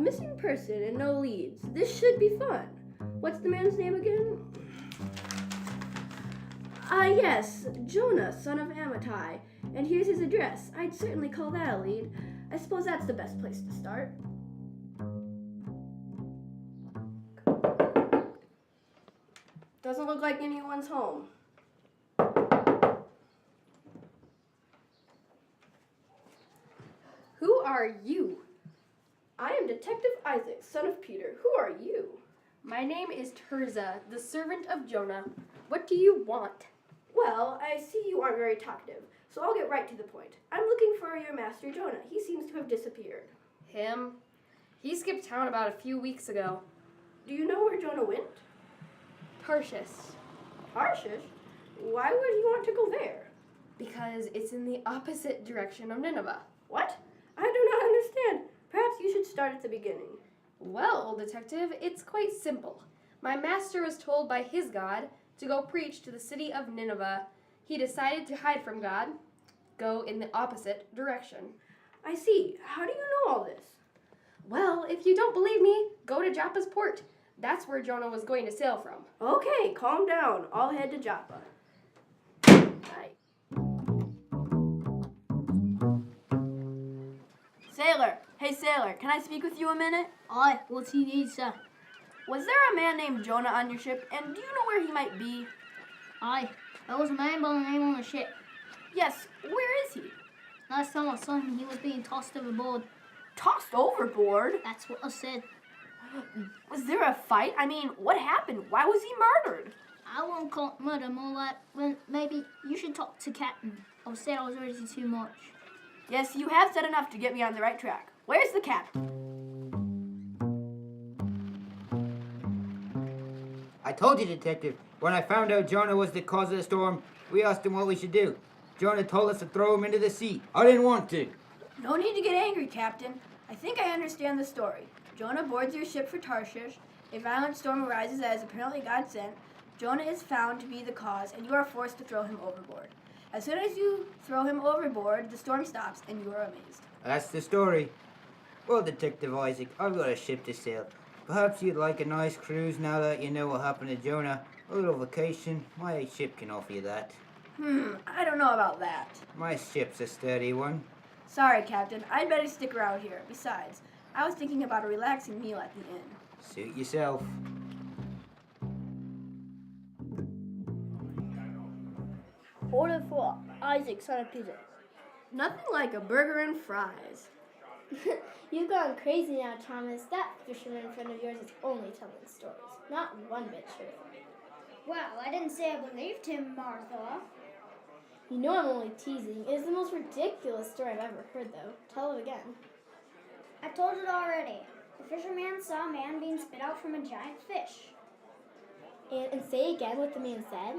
missing person and no leads. This should be fun. What's the man's name again? Yes, Jonah, son of Amittai. And here's his address. I'd certainly call that a lead. I suppose that's the best place to start. Doesn't look like anyone's home. Who are you? I am Detective Isaac, son of Peter. Who are you? My name is Tirzah, the servant of Jonah. What do you want? Well, I see you aren't very talkative, so I'll get right to the point. I'm looking for your master Jonah. He seems to have disappeared. Him? He skipped town about a few weeks ago. Do you know where Jonah went? Tarshish. Tarshish? Why would he want to go there? Because it's in the opposite direction of Nineveh. What? I do not understand. Perhaps you should start at the beginning. Well, detective, it's quite simple. My master was told by his God to go preach to the city of Nineveh. He decided to hide from God, go in the opposite direction. I see. How do you know all this? Well, if you don't believe me, go to Joppa's port. That's where Jonah was going to sail from. Okay, calm down. I'll head to Joppa. Right. Sailor! Hey, sailor, can I speak with you a minute? Aye, what's he need, sir? Was there a man named Jonah on your ship, and do you know where he might be? Aye, there was a man by the name on the ship. Yes, where is he? Last time I saw him, he was being tossed overboard. Tossed overboard? That's what I said. Was there a fight? I mean, what happened? Why was he murdered? I won't call it murder, more like, well, maybe you should talk to Captain. I said I was already too much. Yes, you have said enough to get me on the right track. Where's the captain? I told you, Detective. When I found out Jonah was the cause of the storm, we asked him what we should do. Jonah told us to throw him into the sea. I didn't want to. No need to get angry, Captain. I think I understand the story. Jonah boards your ship for Tarshish. A violent storm arises that is apparently God sent. Jonah is found to be the cause, and you are forced to throw him overboard. As soon as you throw him overboard, the storm stops, and you are amazed. That's the story. Well, Detective Isaac, I've got a ship to sail. Perhaps you'd like a nice cruise now that you know what happened to Jonah. A little vacation. My ship can offer you that. I don't know about that. My ship's a sturdy one. Sorry, Captain. I'd better stick around here. Besides, I was thinking about a relaxing meal at the inn. Suit yourself. Order for Isaac, son of Peter. Nothing like a burger and fries. You've gone crazy now, Thomas. That fisherman friend of yours is only telling stories, not one bit true. Well, I didn't say I believed him, Martha. You know I'm only teasing. It is the most ridiculous story I've ever heard, though. Tell it again. I told it already. The fisherman saw a man being spit out from a giant fish. And say again what the man said.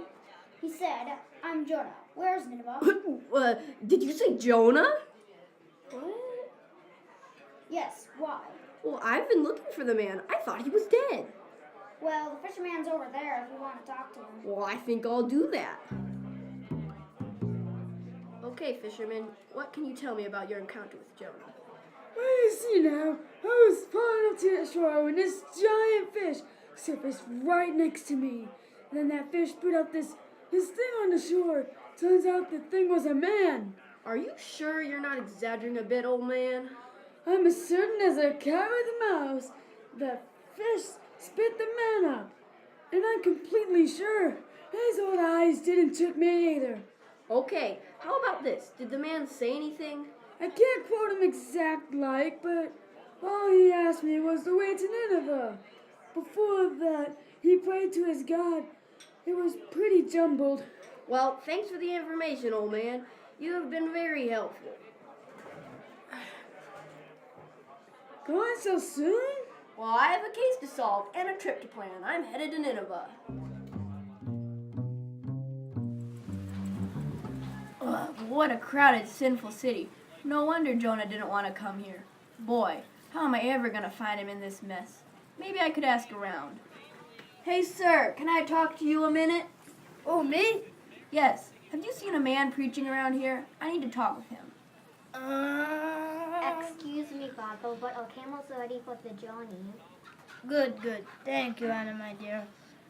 He said, "I'm Jonah. Where's Nineveh?" Did you say Jonah? What? Yes, why? Well, I've been looking for the man. I thought he was dead. Well, the fisherman's over there if you want to talk to him. Well, I think I'll do that. Okay, fisherman, what can you tell me about your encounter with Jonah? Well, you see now, I was pulling up to the shore when this giant fish surfaced right next to me. And then that fish put up this thing on the shore. Turns out the thing was a man. Are you sure you're not exaggerating a bit, old man? I'm as certain as a cat with a mouse that fish spit the man up. And I'm completely sure his old eyes didn't trick me either. Okay, how about this? Did the man say anything? I can't quote him exact like, but all he asked me was the way to Nineveh. Before that, he prayed to his God. It was pretty jumbled. Well, thanks for the information, old man. You have been very helpful. Going so soon? Well, I have a case to solve and a trip to plan. I'm headed to Nineveh. Ugh, what a crowded, sinful city. No wonder Jonah didn't want to come here. Boy, how am I ever going to find him in this mess? Maybe I could ask around. Hey, sir, can I talk to you a minute? Oh, me? Yes. Have you seen a man preaching around here? I need to talk with him. Excuse me, cargo, but our camel's ready for the journey. Good, good. Thank you, Anna, my dear.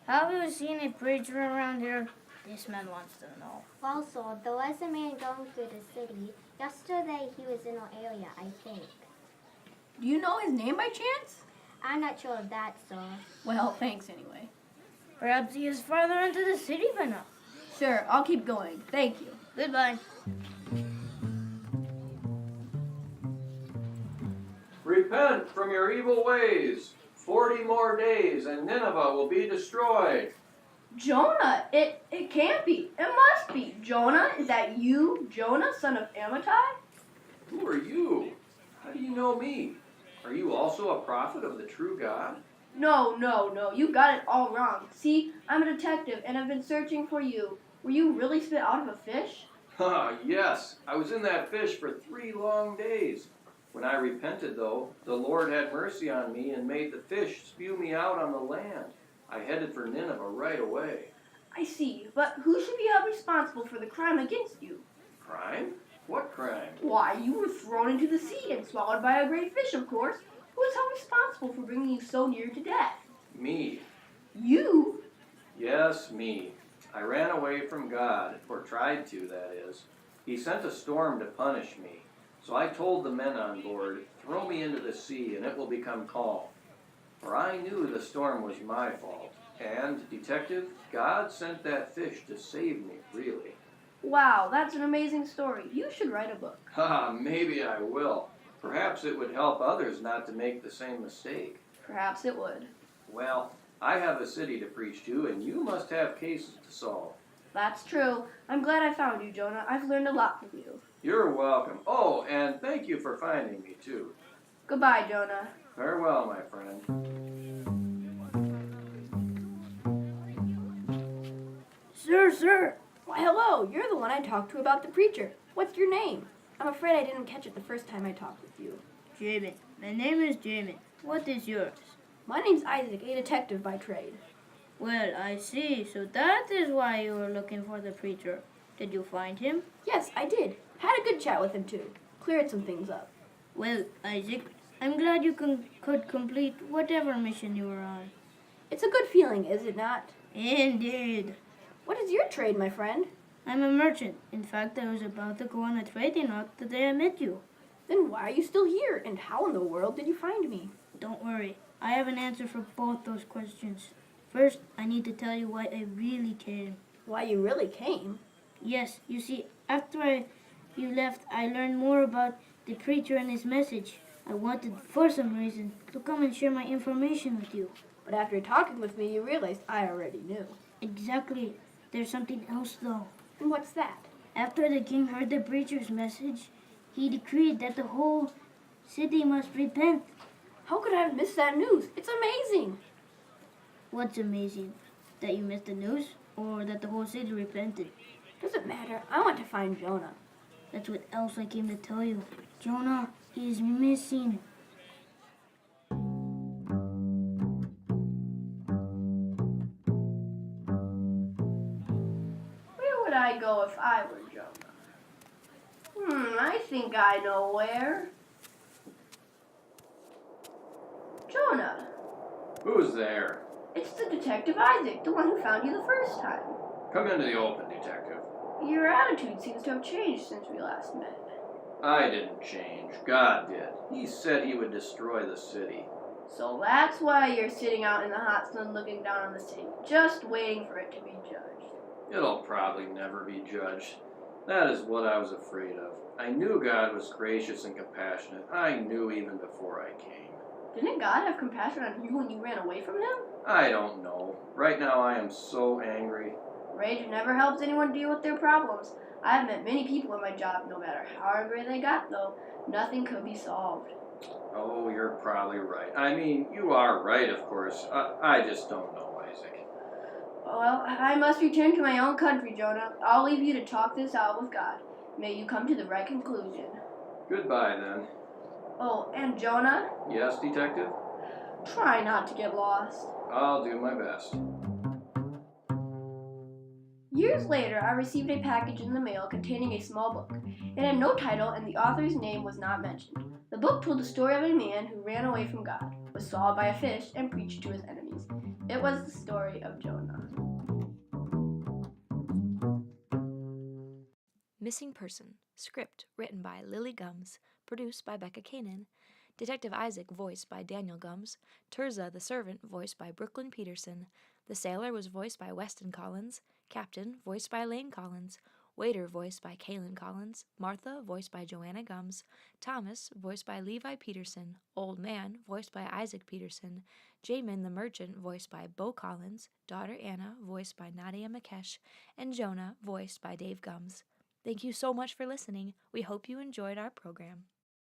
Have you seen a preacher around here? This man wants to know. Also, there was a man going through the city. Yesterday he was in our area, I think. Do you know his name by chance? I'm not sure of that, sir. Well, thanks anyway. Perhaps he is farther into the city by now. Sure, I'll keep going. Thank you. Goodbye. Repent from your evil ways. 40 more days and Nineveh will be destroyed. Jonah, it can't be. It must be. Jonah, is that you, Jonah, son of Amittai? Who are you? How do you know me? Are you also a prophet of the true God? No. You got it all wrong. See, I'm a detective and I've been searching for you. Were you really spit out of a fish? Yes. I was in that fish for 3 long days. When I repented, though, the Lord had mercy on me and made the fish spew me out on the land. I headed for Nineveh right away. I see, but who should be held responsible for the crime against you? Crime? What crime? Why, you were thrown into the sea and swallowed by a great fish, of course. Who is held responsible for bringing you so near to death? Me. You? Yes, me. I ran away from God, or tried to, that is. He sent a storm to punish me. So I told the men on board, throw me into the sea and it will become calm. For I knew the storm was my fault. And, detective, God sent that fish to save me, really. Wow, that's an amazing story. You should write a book. Maybe I will. Perhaps it would help others not to make the same mistake. Perhaps it would. Well, I have a city to preach to, and you must have cases to solve. That's true. I'm glad I found you, Jonah. I've learned a lot from you. You're welcome. Oh, and thank you for finding me, too. Goodbye, Jonah. Farewell, my friend. Sir. Why, hello. You're the one I talked to about the preacher. What's your name? I'm afraid I didn't catch it the first time I talked with you. Jamin. My name is Jamin. What is yours? My name's Isaac, a detective by trade. Well, I see. So that is why you were looking for the preacher. Did you find him? Yes, I did. Had a good chat with him, too. Cleared some things up. Well, Isaac, I'm glad you could complete whatever mission you were on. It's a good feeling, is it not? Indeed. What is your trade, my friend? I'm a merchant. In fact, I was about to go on a trading route the day I met you. Then why are you still here? And how in the world did you find me? Don't worry. I have an answer for both those questions. First, I need to tell you why I really came. Why you really came? Yes, you see, after you left, I learned more about the preacher and his message. I wanted, for some reason, to come and share my information with you. But after talking with me, you realized I already knew. Exactly. There's something else, though. And what's that? After the king heard the preacher's message, he decreed that the whole city must repent. How could I have missed that news? It's amazing. What's amazing? That you missed the news, or that the whole city repented? Doesn't matter. I want to find Jonah. That's what else I came to tell you. Jonah is missing. Where would I go if I were Jonah? I think I know where. Jonah, Who's there? it's the Detective Isaac, the one who found you the first time. Come into the open, detective. Your attitude seems to have changed since we last met. I didn't change. God did. He said he would destroy the city. So that's why you're sitting out in the hot sun looking down on the city, just waiting for it to be judged. It'll probably never be judged. That is what I was afraid of. I knew God was gracious and compassionate. I knew even before I came. Didn't God have compassion on you when you ran away from him? I don't know. Right now I am so angry. Rage never helps anyone deal with their problems. I have met many people in my job, no matter how angry they got, though, nothing could be solved. Oh, you're probably right. I mean, you are right, of course. I just don't know, Isaac. Well, I must return to my own country, Jonah. I'll leave you to talk this out with God. May you come to the right conclusion. Goodbye, then. Oh, and Jonah, Yes, detective? try not to get lost. I'll do my best. Years later, I received a package in the mail containing a small book. It had no title and the author's name was not mentioned. The book told the story of a man who ran away from God, was swallowed by a fish, and preached to his enemies. It was the story of Jonah. Missing Person. Script written by Lily Gums. Produced by Becca Kanan. Detective Isaac voiced by Daniel Gums. Tirzah the servant voiced by Brooklyn Peterson. The sailor was voiced by Weston Collins. Captain voiced by Lane Collins. Waiter voiced by Kaylin Collins. Martha voiced by Joanna Gums. Thomas voiced by Levi Peterson. Old Man voiced by Isaac Peterson. Jamin the merchant voiced by Bo Collins. Daughter Anna voiced by Nadia Makesh. And Jonah voiced by Dave Gums. Thank you so much for listening. We hope you enjoyed our program.